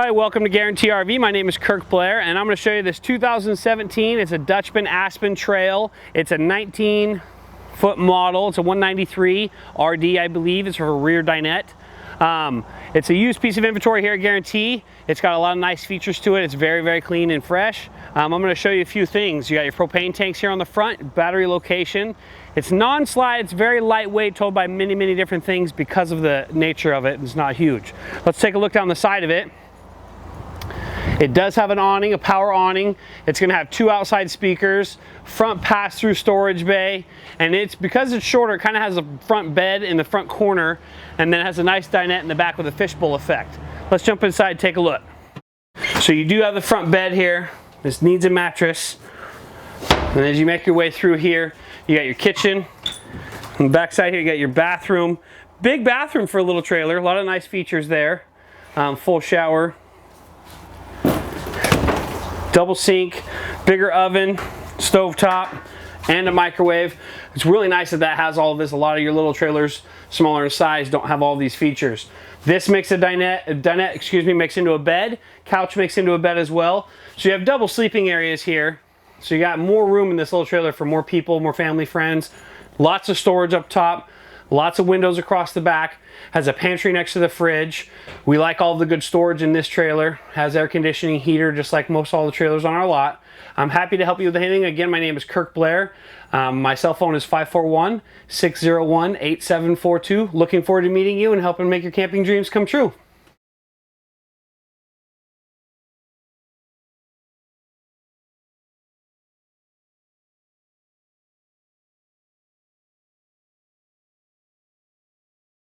Hi, welcome to Guaranty RV. My name is Kirk Blair and I'm going to show you this 2017. It's a Dutchmen Aspen Trail. It's a 19-foot model. It's a 193 RD, I believe. It's for a rear dinette. It's a used piece of inventory here at Guaranty. It's got a lot of nice features to it. It's very, very clean and fresh. I'm going to show you a few things. You got your propane tanks here on the front, battery location. It's non-slide, it's very lightweight, told by many, many different things because of the nature of it. It's not huge. Let's take a look down the side of it. It does have an awning, a power awning. It's going to have two outside speakers, front pass-through storage bay, and because it's shorter, it kind of has a front bed in the front corner, and then it has a nice dinette in the back with a fishbowl effect. Let's jump inside and take a look. So you do have the front bed here. This needs a mattress. And as you make your way through here, you got your kitchen. On the back side here, you got your bathroom. Big bathroom for a little trailer. A lot of nice features there. Full shower. Double sink, bigger oven, stovetop, and a microwave. It's really nice that has all of this. A lot of your little trailers, smaller in size, don't have all these features. This makes a dinette makes into a bed. Couch makes into a bed as well. So you have double sleeping areas here. So you got more room in this little trailer for more people, more family, friends. Lots of storage up top. Lots of windows across the back. Has a pantry next to the fridge. We like all the good storage in this trailer. Has air conditioning, heater, just like most all the trailers on our lot. I'm happy to help you with anything. Again, my name is Kirk Blair. My cell phone is 541-601-8742. Looking forward to meeting you and helping make your camping dreams come true.